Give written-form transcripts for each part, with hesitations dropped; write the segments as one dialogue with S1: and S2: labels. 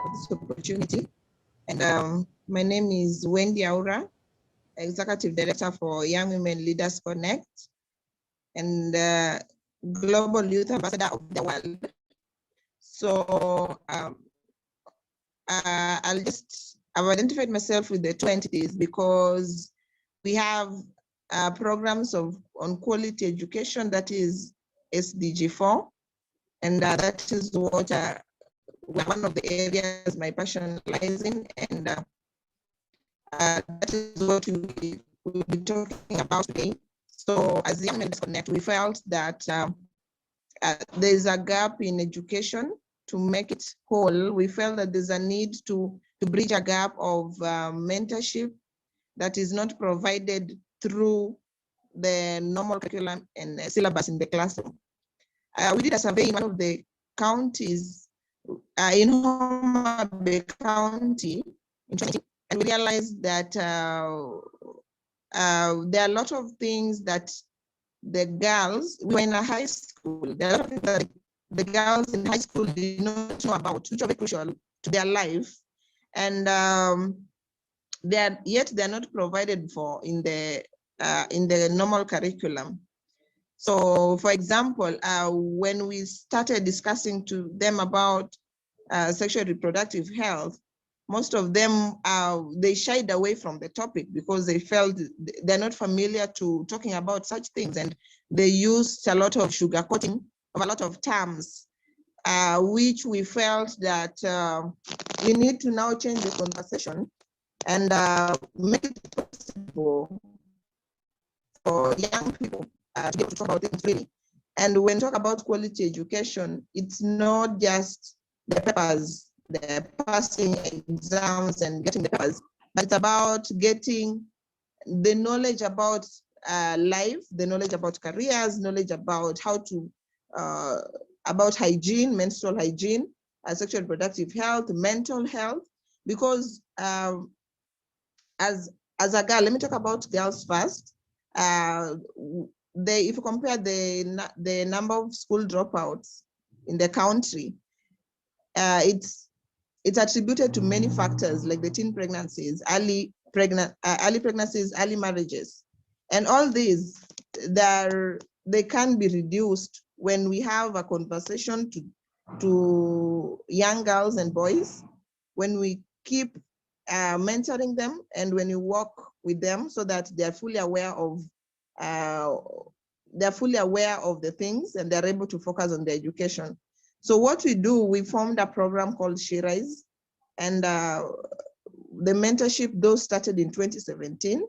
S1: for this opportunity. And my name is Wendy Aura, Executive Director for Young Women Leaders Connect and Global Youth Ambassador of TheirWorld. So I've identified myself with the two entities because we have programs on quality education, that is SDG 4, and that is what one of the areas my passion lies in, and that is what we'll be talking about today. So as Young Men's Connect, we felt that there's a gap in education. To make it whole, we felt that there's a need to bridge a gap of mentorship that is not provided through the normal curriculum and syllabus in the classroom. We did a survey in one of the counties in Homa Bay County in 2020, and we realized that there are a lot of things that the girls, we were in a high school, there are a lot of things that the girls in high school did not know about, which are very crucial to their life, and yet they're not provided for in the normal curriculum. So, for example, when we started discussing to them about sexual reproductive health, most of them they shied away from the topic because they felt they're not familiar to talking about such things, and they used a lot of sugarcoating of a lot of terms, which we felt that we need to now change the conversation and make it possible for young people to get to talk about things really. And when we talk about quality education, it's not just the papers, the passing exams and getting the papers, but it's about getting the knowledge about life, the knowledge about careers, knowledge about how to, about hygiene, menstrual hygiene, sexual reproductive health, mental health, because as a girl, let me talk about girls first. If you compare the number of school dropouts in the country, it's attributed to many factors like the teen pregnancies, early pregnancies, early marriages, and all these they can be reduced when we have a conversation to young girls and boys, when we keep mentoring them and when you work with them so that they're fully aware of the things and they're able to focus on their education. So what we do, we formed a program called sheRise, and the mentorship those started in 2017,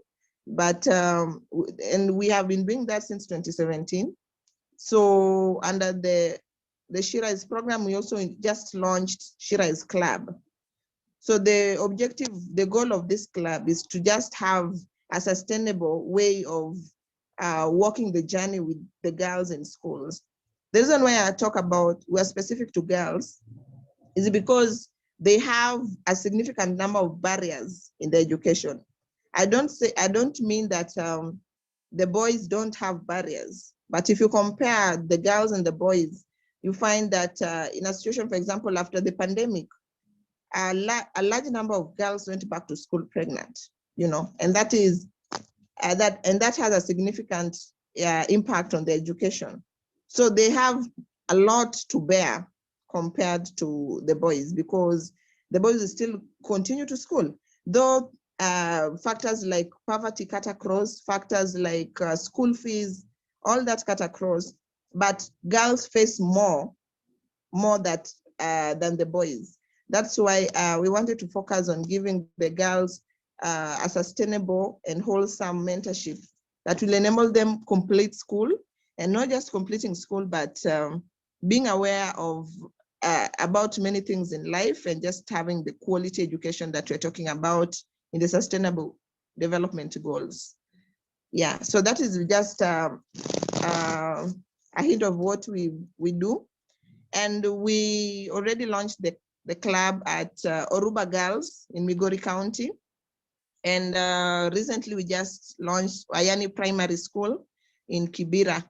S1: but and we have been doing that since 2017. So under the sheRise program, we also just launched sheRise Club. So the goal of this club is to just have a sustainable way of walking the journey with the girls in schools. The reason why I talk about we're specific to girls is because they have a significant number of barriers in their education. I don't mean that the boys don't have barriers, but if you compare the girls and the boys, you find that in a situation, for example, after the pandemic, a large number of girls went back to school pregnant, and that is that has a significant impact on their education. So they have a lot to bear compared to the boys, because the boys still continue to school, though factors like poverty cut across, factors like school fees, all that cut across, but girls face more than the boys. That's why we wanted to focus on giving the girls a sustainable and wholesome mentorship that will enable them complete school, and not just completing school, but being aware of about many things in life and just having the quality education that we're talking about in the sustainable development goals. Yeah, so that is just a hint of what we do. And we already launched the club at Oruba Girls in Migori County. And recently we just launched Ayani Primary School in Kibera.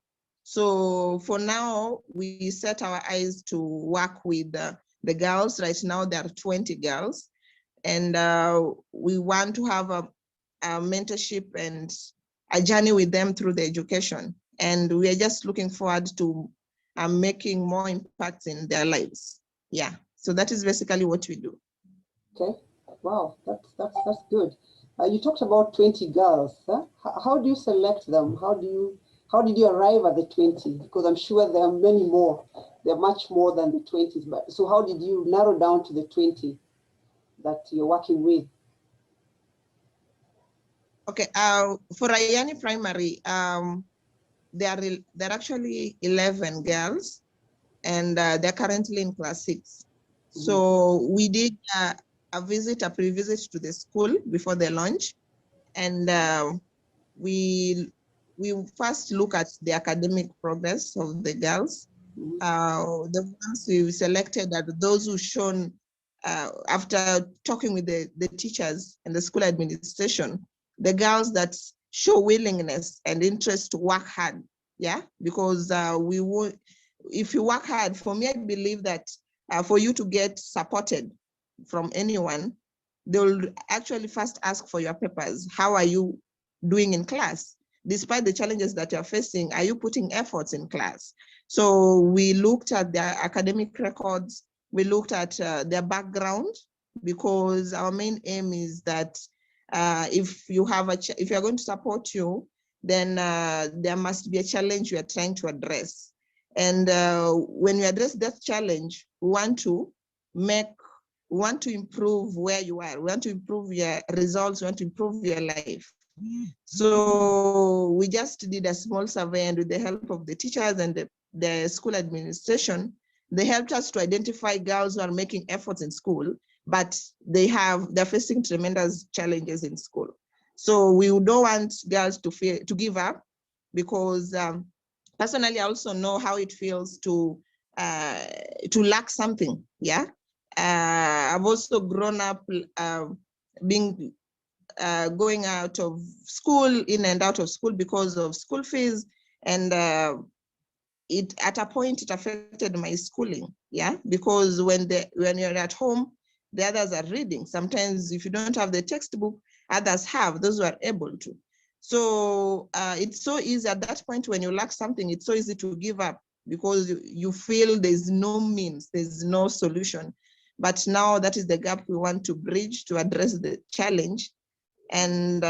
S1: So for now, we set our eyes to work with the girls. Right now, there are 20 girls. And we want to have a mentorship and a journey with them through the education. And we are just looking forward to making more impacts in their lives. Yeah, so that is basically what we do.
S2: Okay, wow, that's good. You talked about 20 girls. Huh? How do you select them? How did you arrive at the 20? Because I'm sure there are many more. There are much more than the 20s. But so how did you narrow down to the 20 that you're working with?
S1: Okay, for Ayani Primary, there are actually 11 girls, and they're currently in class 6. So we did a pre-visit to the school before the launch, and we first look at the academic progress of the girls. The ones we selected are those who shown after talking with the teachers and the school administration, the girls that show willingness and interest to work hard. Yeah, because if you work hard, for me, I believe that for you to get supported from anyone, they'll actually first ask for your papers. How are you doing in class? Despite the challenges that you're facing, are you putting efforts in class? So we looked at their academic records, we looked at their background, because our main aim is that if you're going to support you, then there must be a challenge you are trying to address. And when we address that challenge, we want to improve where you are. We want to improve your results. We want to improve your life. So we just did a small survey, and with the help of the teachers and the school administration, they helped us to identify girls who are making efforts in school, but they're facing tremendous challenges in school. So we don't want girls to give up, because personally, I also know how it feels to lack something. Yeah, I've also grown up going out of school, in and out of school because of school fees, and at a point it affected my schooling. Yeah, because when you're at home, the others are reading. Sometimes if you don't have the textbook, others have, those who are able to. So it's so easy at that point when you lack something, it's so easy to give up, because you feel there's no means, there's no solution. But now that is the gap we want to bridge to address the challenge. And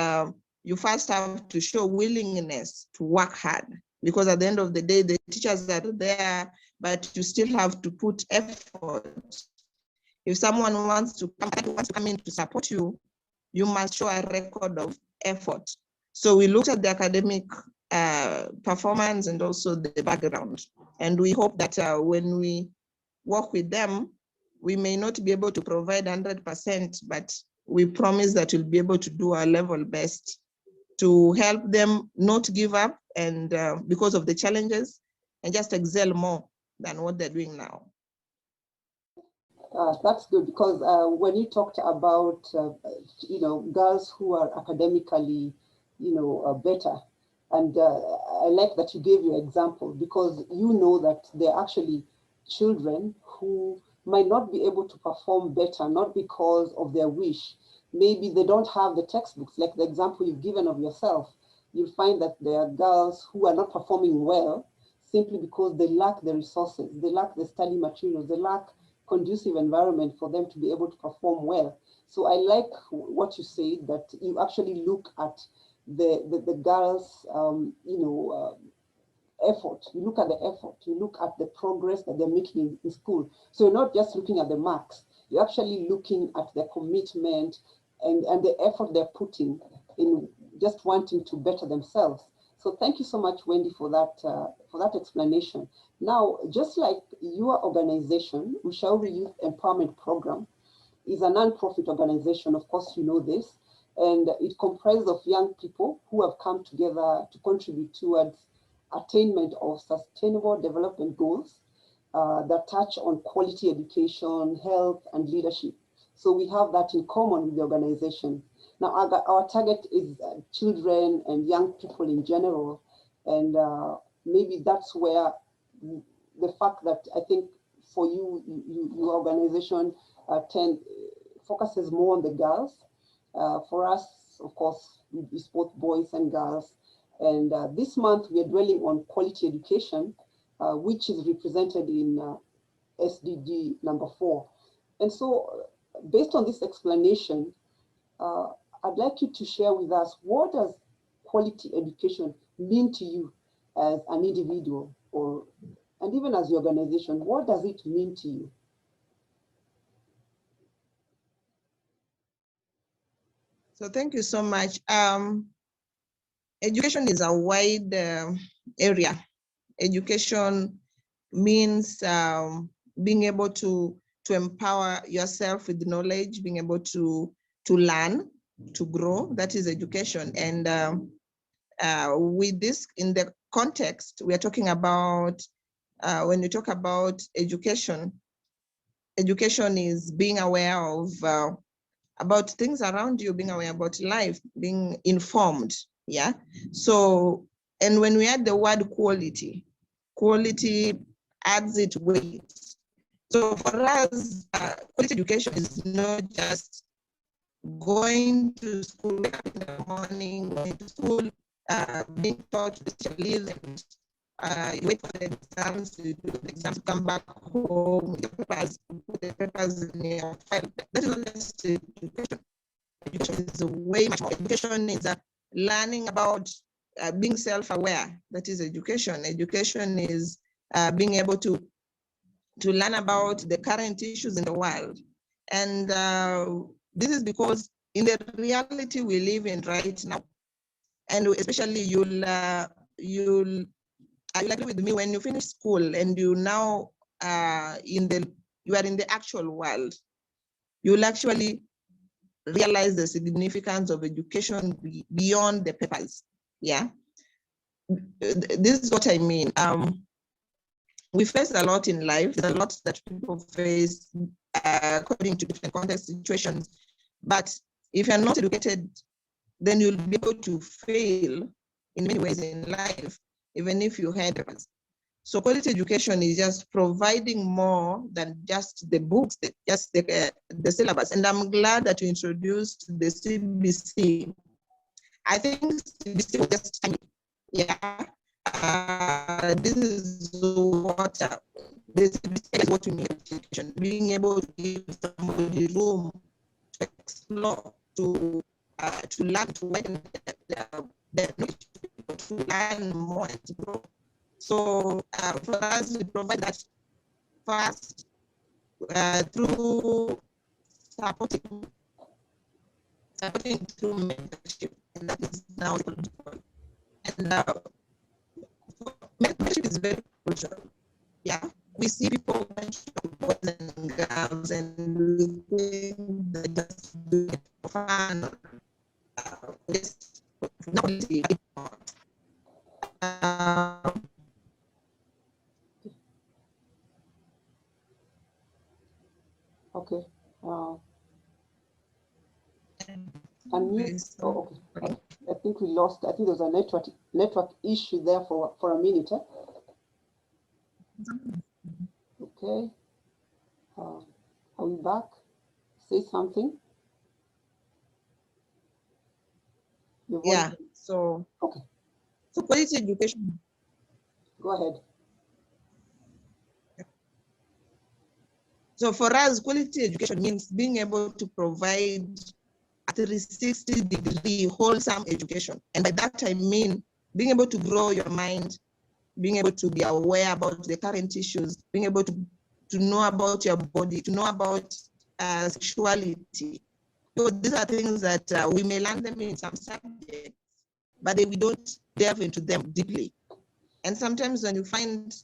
S1: you first have to show willingness to work hard, because at the end of the day, the teachers are there, but you still have to put effort. If someone wants to come in to support you, you must show a record of effort. So we looked at the academic performance and also the background. And we hope that when we work with them, we may not be able to provide 100%, but we promise that we'll be able to do our level best to help them not give up, and because of the challenges, and just excel more than what they're doing now.
S2: That's good, because when you talked about, girls who are academically, better, and I like that you gave your example, because you know that they're actually children who might not be able to perform better, not because of their wish. Maybe they don't have the textbooks, like the example you've given of yourself. You'll find that there are girls who are not performing well simply because they lack the resources, they lack the study materials, they lack conducive environment for them to be able to perform well. So I like what you said, that you actually look at the girls' effort. You look at the effort, you look at the progress that they're making in school. So you're not just looking at the marks, you're actually looking at their commitment and the effort they're putting in just wanting to better themselves. So thank you so much, Wendy, for that explanation. Now, just like your organization, Mshauri Youth Empowerment Program, is a non-profit organization, of course you know this, and it comprises of young people who have come together to contribute towards attainment of sustainable development goals that touch on quality education, health, and leadership. So we have that in common with the organization. Now, our target is children and young people in general, and maybe that's where the fact that I think for you, your organization focuses more on the girls. For us, of course, it's both boys and girls. And this month we are dwelling on quality education, which is represented in SDG number 4. And so based on this explanation, I'd like you to share with us, what does quality education mean to you as an individual, and even as your organization? What does it mean to you?
S1: So thank you so much. Education is a wide area. Education means being able to empower yourself with knowledge, being able to learn, to grow. That is education. And with this, in the context, we are talking about, when we talk about education, education is being aware of about things around you, being aware about life, being informed. Yeah. So, and when we add the word quality, quality adds it weight. So for us, quality education is not just going to school in the morning, going to school, being taught to live, and you wait for the exams, you do the exams, come back home with your papers, put the papers in your file. That is not just education. Education is way much more. Education is learning about being self-aware. That is education. Education is being able to learn about the current issues in the world. And this is because in the reality we live in right now, and especially you'll agree with me, when you finish school and you now you are in the actual world, you'll actually realize the significance of education beyond the papers. Yeah, this is what I mean. We face a lot in life. There's a lot that people face according to different context situations. But if you're not educated, then you'll be able to fail in many ways in life, even if you had papers. So quality education is just providing more than just the books, just the syllabus. And I'm glad that you introduced the CBC. I think CBC was just timely. Yeah. This is what this is what we need education, being able to give somebody room to explore, to learn, to widen their knowledge, to learn more and to grow. So for us, we provide that first through supporting through mentorship, and that is now and mentorship is very crucial. Yeah, we see people boys and girls, and we think they just do it for fun. Just not really.
S2: Okay. Unmute. Oh, okay. I think we lost. I think there's a network issue there for a minute. Eh? Okay. Are we back? Say something.
S1: Yeah. So
S2: okay.
S1: So quality education.
S2: Go ahead.
S1: So for us, quality education means being able to provide a 360-degree wholesome education. And by that I mean being able to grow your mind, being able to be aware about the current issues, being able to know about your body, to know about sexuality. So these are things that we may learn them in some subjects, but we don't delve into them deeply. And sometimes when you find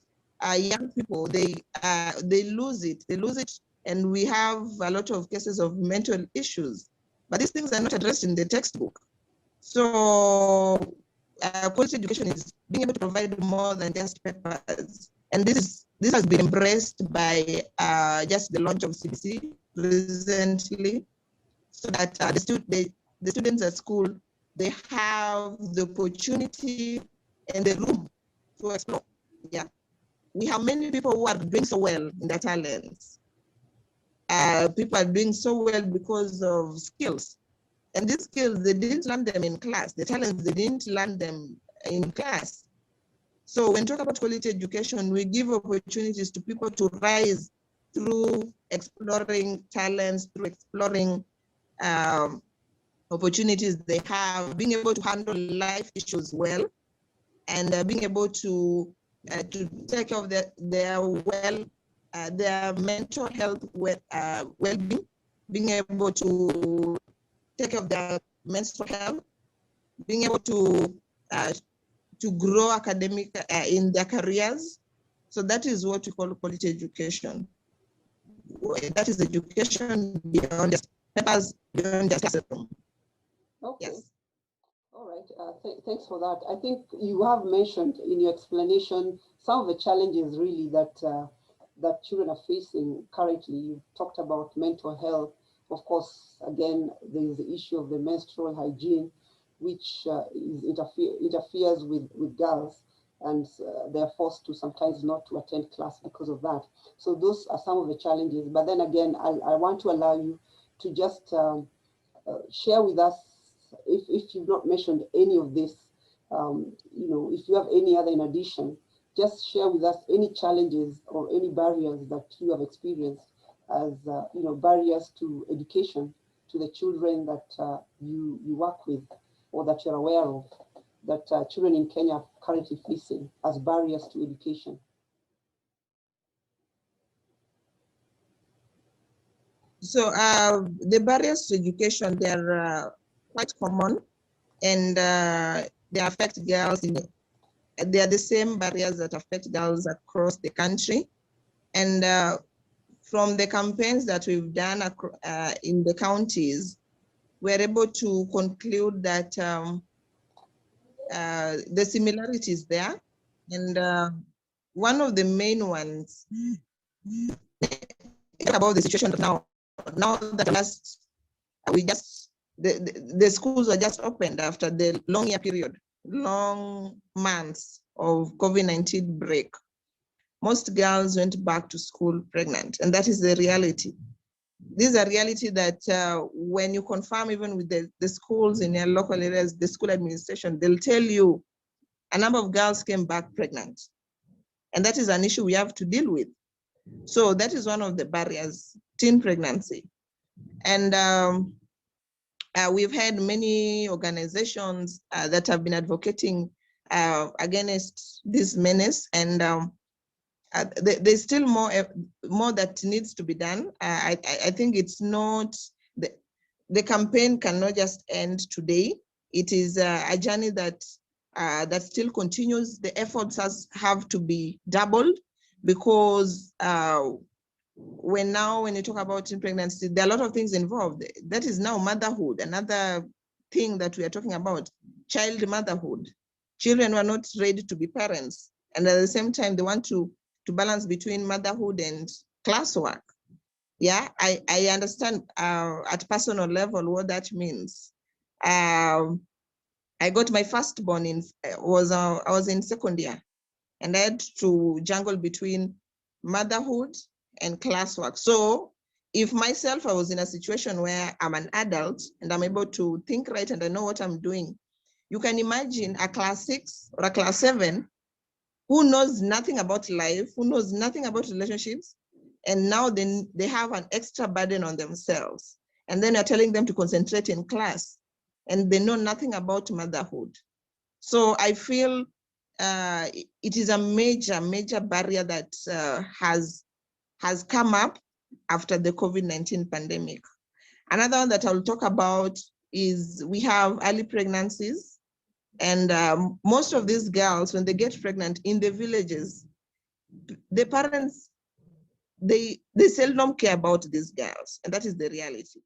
S1: young people, they lose it. They lose it, and we have a lot of cases of mental issues. But these things are not addressed in the textbook. So quality education is being able to provide more than just papers. And this has been embraced by just the launch of CBC recently, so that the students at school, they have the opportunity and the room to explore. Yeah. we have many people who are doing so well in their talents. People are doing so well because of skills. And these skills, they didn't learn them in class. The talents, they didn't learn them in class. So when we talk about quality education, we give opportunities to people to rise through exploring talents, through exploring opportunities they have, being able to handle life issues well, and being able to take care of their mental health well-being, being able to take care of their mental health, being able to grow academic in their careers. So that is what we call quality education. That is education beyond just papers, beyond just classroom.
S2: Okay.
S1: Yes.
S2: All right. Thanks for that. I think you have mentioned in your explanation some of the challenges really that that children are facing currently. You talked about mental health. Of course, again, there is the issue of the menstrual hygiene, which interferes with girls, and they're forced to sometimes not to attend class because of that. So those are some of the challenges. But then again, I want to allow you to just share with us, if you've not mentioned any of this, you know, if you have any other in addition, just share with us any challenges or any barriers that you have experienced as you know, barriers to education to the children that you work with or that you're aware of, that children in Kenya are currently facing as barriers to education.
S1: So the barriers to education, they're quite common, and they affect girls. They are the same barriers that affect girls across the country. And from the campaigns that we've done in the counties, we're able to conclude that the similarities there. And one of the main ones about the situation now that the schools were just opened after the long year period, long months of COVID-19 break. Most girls went back to school pregnant, and that is the reality. This is a reality that when you confirm even with the schools in your local areas, the school administration, they'll tell you a number of girls came back pregnant. And that is an issue we have to deal with. So that is one of the barriers, teen pregnancy. And we've had many organizations that have been advocating against this menace, and there's still more that needs to be done. I think it's not, the campaign cannot just end today. It is a journey that still continues. The efforts have to be doubled, because when you talk about teen pregnancy, there are a lot of things involved. That is now motherhood, another thing that we are talking about, child motherhood. Children were not ready to be parents, and at the same time, they want to balance between motherhood and classwork. Yeah, I understand at personal level what that means. I got my firstborn I was in second year, and I had to juggle between motherhood and classwork. So if myself, I was in a situation where I'm an adult and I'm able to think right and I know what I'm doing, you can imagine a class 6 or a class 7 who knows nothing about life, who knows nothing about relationships, and now they have an extra burden on themselves. And then you're telling them to concentrate in class, and they know nothing about motherhood. So I feel it is a major barrier that has come up after the COVID-19 pandemic. Another one that I'll talk about is we have early pregnancies. And most of these girls, when they get pregnant in the villages, the parents, they seldom care about these girls. And that is the reality.